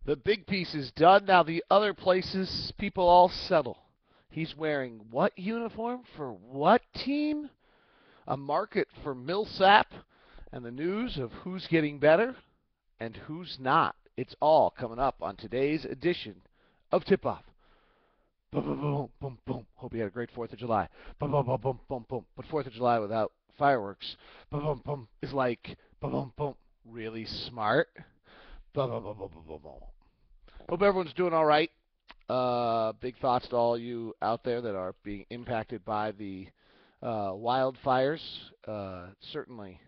The big piece is done. Now the other places, people all settle. He's wearing what uniform for what team? A market for Millsap and the news of who's getting better and who's not. It's all coming up on today's edition of Tip Off. Boom, boom, boom, boom, boom. Hope you had a great 4th of July. Boom, boom, boom, boom, boom, boom. But 4th of July without fireworks, boom, boom, boom, is like boom, boom, boom. Really smart. Boom, boom, boom, boom, boom, boom, boom. Hope everyone's doing all right. Big thoughts to all you out there that are being impacted by the wildfires. Certainly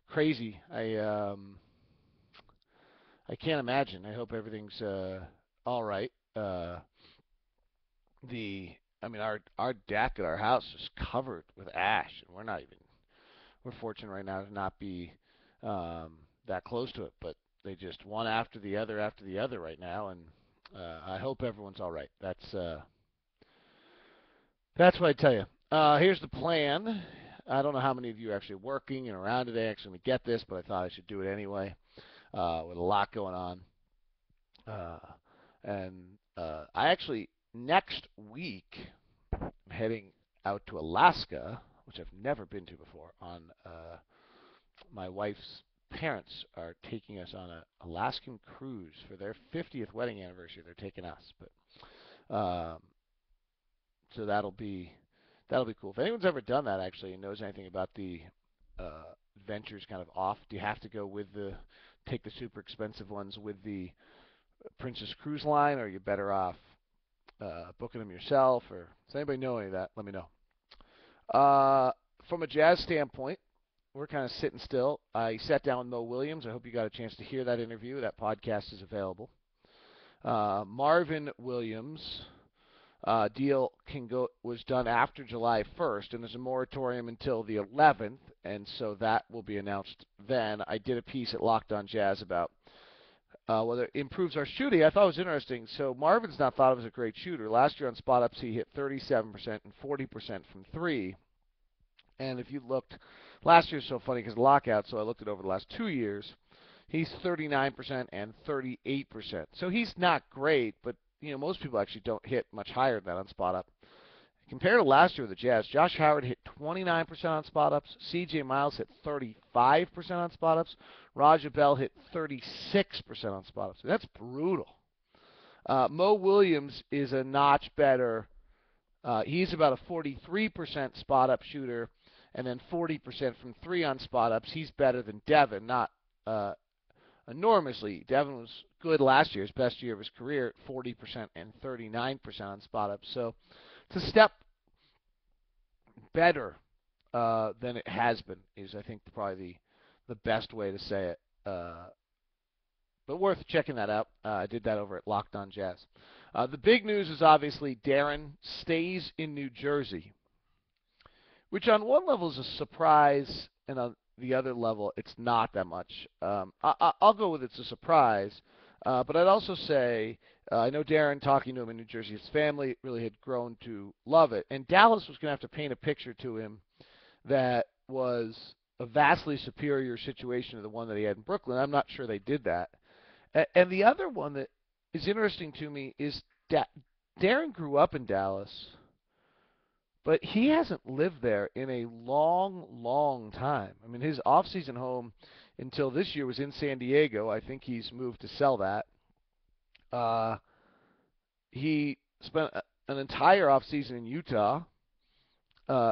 crazy. I can't imagine. I hope everything's all right. The I mean our deck at our house is covered with ash, and we're fortunate right now to not be that close to it, but they just one after the other right now, and I hope everyone's all right. That's what I tell you. Here's the plan. I don't know how many of you are actually working and around today actually going to get this, but I thought I should do it anyway. With a lot going on. Uh, and I actually, next week, I'm heading out to Alaska, which I've never been to before. My wife's parents are taking us on an Alaskan cruise for their 50th wedding anniversary. They're taking us, but so that'll be cool. If anyone's ever done that actually and knows anything about the ventures kind of off, do you have to go with take the super expensive ones with the Princess Cruise Line, or are you better off booking them yourself? Or does anybody know any of that? Let me know. From a jazz standpoint, we're kind of sitting still. I sat down with Mo Williams. I hope you got a chance to hear that interview. That podcast is available. Marvin Williams deal was done after July 1st, and there's a moratorium until the 11th, and so that will be announced then. I did a piece at Locked On Jazz about whether it improves our shooting. I thought it was interesting. So Marvin's not thought of as a great shooter. Last year on spot ups, he hit 37% and 40% from three. And if you looked, last year's so funny because of lockout, so I looked at over the last 2 years. He's 39% and 38%. So he's not great, but most people actually don't hit much higher than that on spot up. Compared to last year with the Jazz, Josh Howard hit 29% on spot ups. C.J. Miles hit 35% on spot ups. Raja Bell hit 36% on spot ups. That's brutal. Mo Williams is a notch better. He's about a 43% spot up shooter, and then 40% from three on spot ups. He's better than Devin, not enormously. Devin was good last year, his best year of his career, at 40% and 39% on spot ups. So it's a step better than it has been, is I think probably the best way to say it. But worth checking that out. I did that over at Locked On Jazz. The big news is obviously Deron stays in New Jersey, which on one level is a surprise, and on the other level it's not that much. I'll go with it's a surprise, but I'd also say I know Deron, talking to him in New Jersey, his family really had grown to love it, and Dallas was going to have to paint a picture to him that was a vastly superior situation to the one that he had in Brooklyn. I'm not sure they did that. And the other one that is interesting to me is that Deron grew up in Dallas, but he hasn't lived there in a long, long time. I mean, his off-season home until this year was in San Diego. I think he's moved to sell that. He spent an entire off-season in Utah.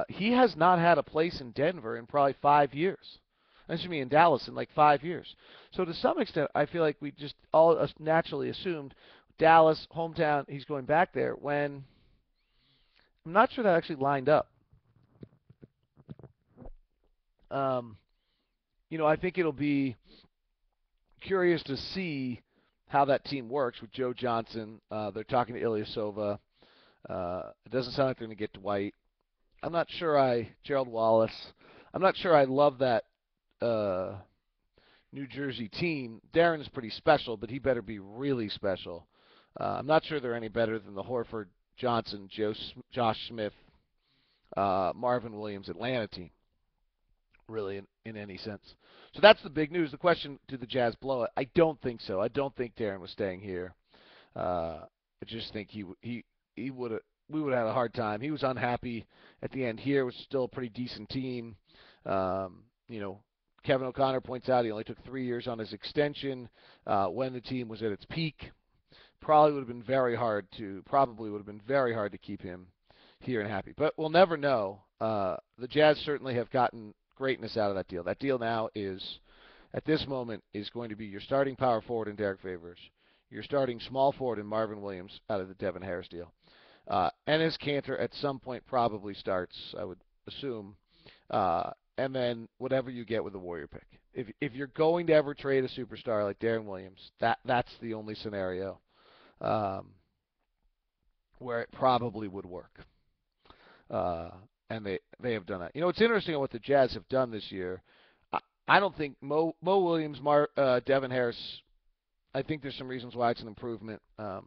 He has not had a place in Denver in probably 5 years. Excuse me, in Dallas in like 5 years. So to some extent, I feel like we just all naturally assumed Dallas, hometown, he's going back there, when I'm not sure that actually lined up. I think it'll be curious to see how that team works with Joe Johnson. They're talking to Ilyasova. It doesn't sound like they're going to get Dwight. I'm not sure Gerald Wallace. I'm not sure I love that New Jersey team. Deron's pretty special, but he better be really special. I'm not sure they're any better than the Horford, Johnson, Josh Smith, Marvin Williams Atlanta team. really, in any sense. So that's the big news. The question, did the Jazz blow it? I don't think so. I don't think Deron was staying here. I just think he would have we would have had a hard time. He was unhappy at the end here. It was still a pretty decent team. You know, Kevin O'Connor points out he only took 3 years on his extension when the team was at its peak. Probably would have been very hard to keep him here and happy. But we'll never know. The Jazz certainly have gotten greatness out of that deal. That deal now is, at this moment, is going to be your starting power forward in Derek Favors, your starting small forward in Marvin Williams out of the Devin Harris deal. Enes Kanter at some point probably starts, I would assume, and then whatever you get with the Warrior pick. If you're going to ever trade a superstar like Deron Williams, that's the only scenario where it probably would work. And they have done that. You know, it's interesting what the Jazz have done this year. I don't think Mo Williams, Devin Harris. I think there's some reasons why it's an improvement.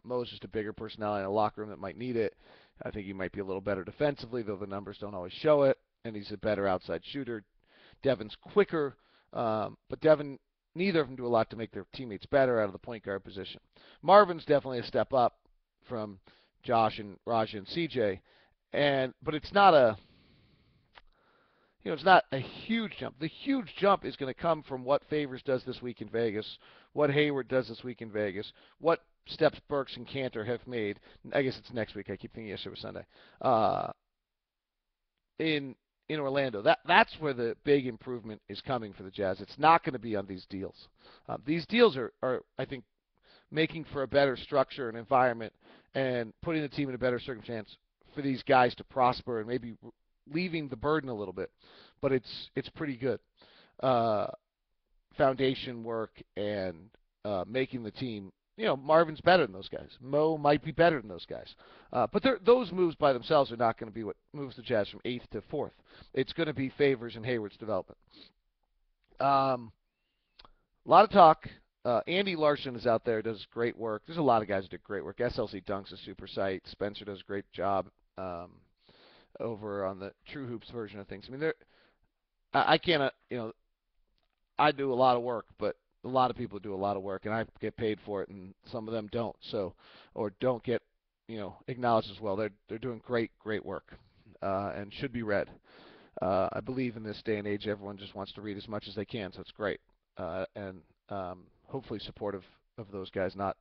Mo's just a bigger personality in a locker room that might need it. I think he might be a little better defensively, though the numbers don't always show it. And he's a better outside shooter. Devin's quicker, but neither of them do a lot to make their teammates better out of the point guard position. Marvin's definitely a step up from Josh and Raja and CJ, but it's not it's not a huge jump. The huge jump is going to come from what Favors does this week in Vegas, what Hayward does this week in Vegas, what steps Burks and Kanter have made. I guess it's next week. I keep thinking yesterday was Sunday. In Orlando. That's where the big improvement is coming for the Jazz. It's not going to be on these deals. These deals are, I think, making for a better structure and environment and putting the team in a better circumstance for these guys to prosper and maybe leaving the burden a little bit. But it's pretty good. Foundation work and making the team. You know, Marvin's better than those guys. Mo might be better than those guys. But those moves by themselves are not going to be what moves the Jazz from 8th to 4th. It's going to be Favors and Hayward's development. A lot of talk. Andy Larson is out there, does great work. There's a lot of guys who do great work. SLC Dunk's a super site. Spencer does a great job over on the True Hoops version of things. I mean, I can't, I do a lot of work, but a lot of people do a lot of work, and I get paid for it, and some of them don't. Or don't get, acknowledged as well. They're doing great work, and should be read. I believe in this day and age, everyone just wants to read as much as they can, so it's great, and hopefully supportive of those guys, not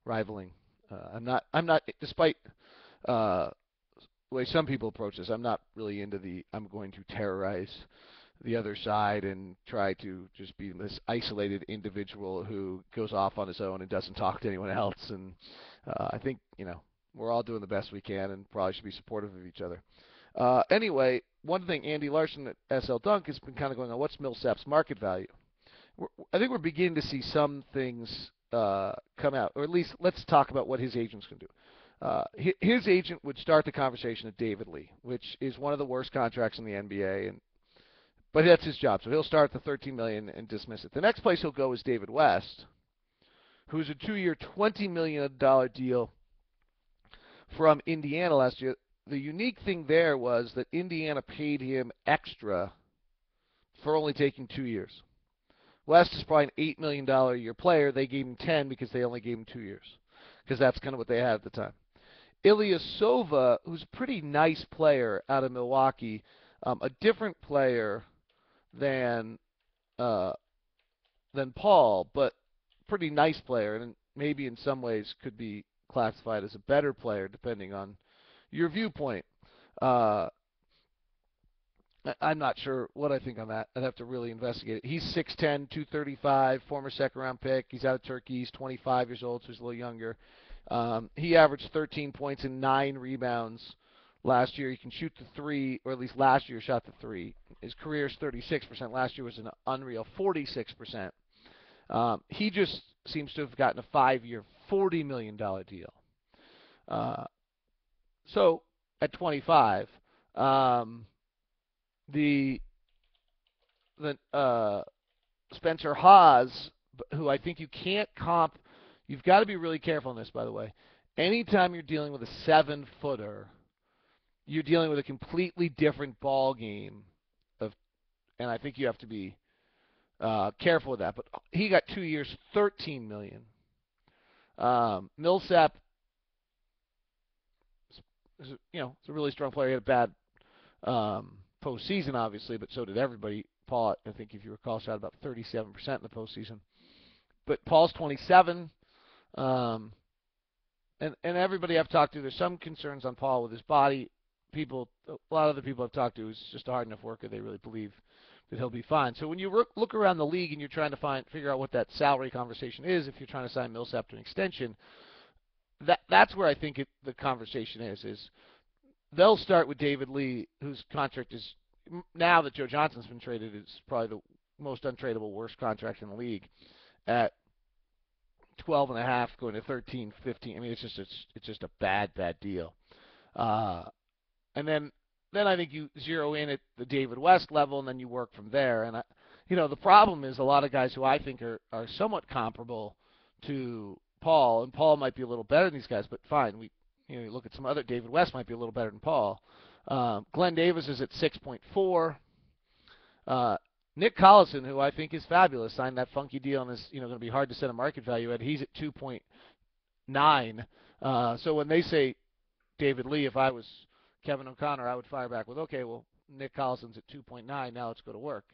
rivaling. I'm not, despite the way some people approach this, I'm not really into I'm going to terrorize the other side and try to just be this isolated individual who goes off on his own and doesn't talk to anyone else. And I think, we're all doing the best we can and probably should be supportive of each other. Anyway, one thing Andy Larson at SL Dunk has been kind of going on, what's Millsap's market value? I think we're beginning to see some things come out, or at least let's talk about what his agents can do. His agent would start the conversation at David Lee, which is one of the worst contracts in the NBA, but that's his job. So he'll start at the $13 million and dismiss it. The next place he'll go is David West, who's a 2-year, $20 million deal from Indiana last year. The unique thing there was that Indiana paid him extra for only taking 2 years. West is probably an $8 million a year player. They gave him 10 because they only gave him 2 years, because that's kind of what they had at the time. Ilyasova, who's a pretty nice player out of Milwaukee, a different player than Paul, but pretty nice player, and maybe in some ways could be classified as a better player depending on your viewpoint. I'm not sure what I think on that. I'd have to really investigate it. He's 6'10", 235, former second-round pick. He's out of Turkey. He's 25 years old, so he's a little younger. He averaged 13 points and 9 rebounds last year. He can shoot the three, or at least last year shot the three. His career is 36%. Last year was an unreal 46%. He just seems to have gotten a 5-year, $40 million deal. So at 25, the Spencer Haas, who I think you can't comp. You've got to be really careful on this, by the way. Anytime you're dealing with a 7-footer, you're dealing with a completely different ball game and I think you have to be careful with that. But he got 2 years, $13 million. Millsap, is it's a really strong player. He had a bad postseason, obviously, but so did everybody. Paul, I think if you recall, shot about 37% in the postseason. But Paul's 27, and everybody I've talked to, there's some concerns on Paul with his body. A lot of the people I've talked to, is just a hard enough worker. They really believe that he'll be fine. So when you look around the league and you're trying to figure out what that salary conversation is, if you're trying to sign Millsap to an extension, that's where I think the conversation is they'll start with David Lee, whose contract is, now that Joe Johnson's been traded, is probably the most untradeable, worst contract in the league, at 12.5 going to 13, 15. I mean, it's just a bad deal. And then I think you zero in at the David West level, and then you work from there. And the problem is a lot of guys who I think are somewhat comparable to Paul, and Paul might be a little better than these guys, but fine. You look at some other, David West might be a little better than Paul. Glenn Davis is at 6.4. Nick Collison, who I think is fabulous, signed that funky deal and is going to be hard to set a market value at. He's at 2.9. So when they say David Lee, if I was Kevin O'Connor, I would fire back with, okay, well, Nick Collison's at 2.9. Now let's go to work.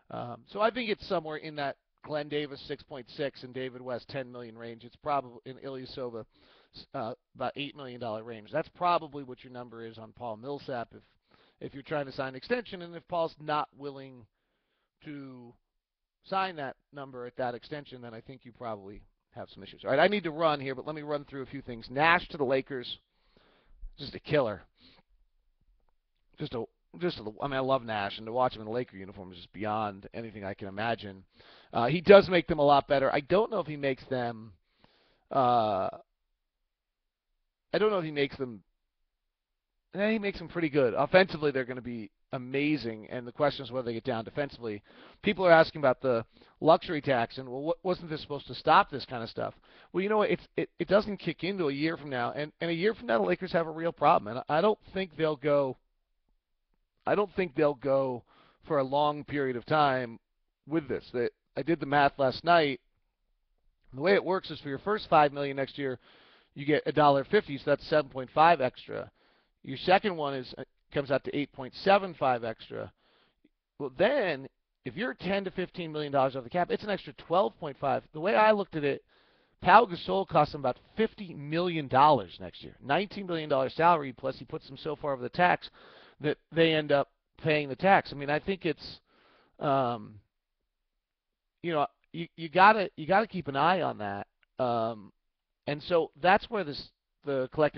So I think it's somewhere in that Glenn Davis 6.6 and David West 10 million range. It's probably in Ilyasova about $8 million range. That's probably what your number is on Paul Millsap if you're trying to sign an extension, and if Paul's not willing to sign that number at that extension, then I think you probably have some issues. All right, I need to run here, but let me run through a few things. Nash to the Lakers, just a killer. I mean, I love Nash, and to watch him in the Laker uniform is just beyond anything I can imagine. He does make them a lot better. I don't know if he makes them. I don't know if he makes them. He makes them pretty good. Offensively, they're going to be amazing, and the question is whether they get down defensively. People are asking about the luxury tax, and wasn't this supposed to stop this kind of stuff? Well, you know what? It doesn't kick into a year from now, and a year from now, the Lakers have a real problem, and I don't think they'll go. I don't think they'll go for a long period of time with this. I did the math last night. The way it works is for your first $5 million next year, you get $1.50, so that's 7.5 extra. Your second one comes out to 8.75 extra. Well, then if you're $10 to $15 million off the cap, it's an extra 12.5. The way I looked at it, Pau Gasol costs them about $50 million next year. $19 million salary, plus he puts them so far over the tax that they end up paying the tax. I mean, I think it's, you gotta keep an eye on that. And so that's where the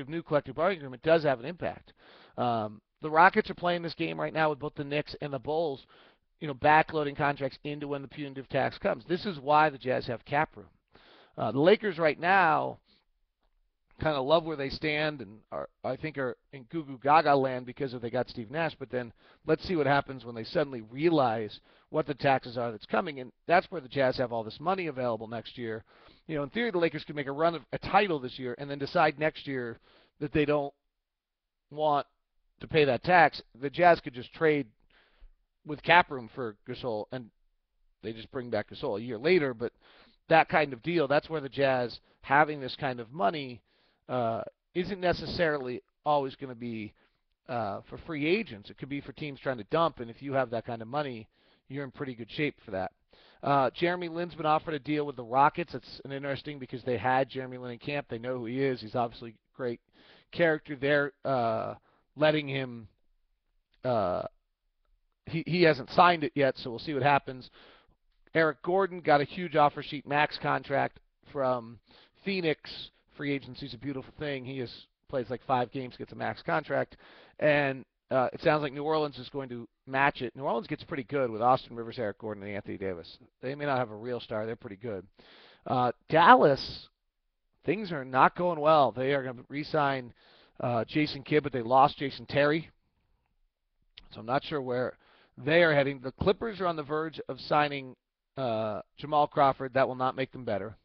new collective bargaining agreement does have an impact. The Rockets are playing this game right now with both the Knicks and the Bulls, backloading contracts into when the punitive tax comes. This is why the Jazz have cap room. The Lakers right now kind of love where they stand and I think are in goo goo gaga land because they got Steve Nash, but then let's see what happens when they suddenly realize what the taxes are that's coming, and that's where the Jazz have all this money available next year. In theory, the Lakers could make a run of a title this year and then decide next year that they don't want to pay that tax. The Jazz could just trade with cap room for Gasol, and they just bring back Gasol a year later, but that kind of deal, that's where the Jazz having this kind of money isn't necessarily always going to be for free agents. It could be for teams trying to dump, and if you have that kind of money, you're in pretty good shape for that. Jeremy Lin's been offered a deal with the Rockets. It's an interesting because they had Jeremy Lin in camp. They know who he is. He's obviously a great character. They're letting him he hasn't signed it yet, so we'll see what happens. Eric Gordon got a huge offer sheet max contract from Phoenix. Free agency is a beautiful thing. He plays like 5 games, gets a max contract, and it sounds like New Orleans is going to match it. New Orleans gets pretty good with Austin Rivers, Eric Gordon, and Anthony Davis. They may not have a real star. They're pretty good. Dallas, things are not going well. They are going to re-sign Jason Kidd, but they lost Jason Terry, so I'm not sure where they are heading. The Clippers are on the verge of signing Jamal Crawford. That will not make them better.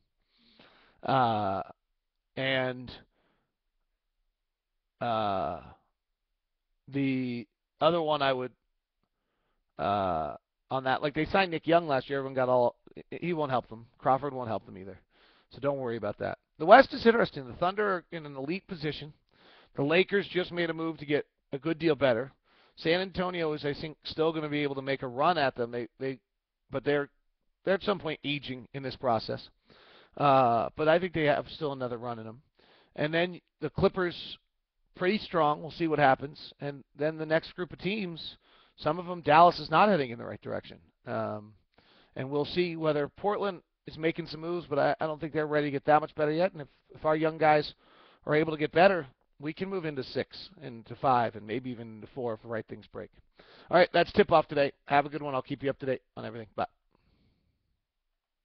And the other one I on that. Like they signed Nick Young last year. Everyone got all. He won't help them. Crawford won't help them either. So don't worry about that. The West is interesting. The Thunder are in an elite position. The Lakers just made a move to get a good deal better. San Antonio is, I think, still going to be able to make a run at them. But they're at some point aging in this process. But I think they have still another run in them. And then the Clippers, pretty strong. We'll see what happens. And then the next group of teams, some of them, Dallas is not heading in the right direction. And we'll see whether Portland is making some moves, but I don't think they're ready to get that much better yet. And if our young guys are able to get better, we can move into 6, into 5, and maybe even into 4 if the right things break. All right, that's tip-off today. Have a good one. I'll keep you up to date on everything. Bye.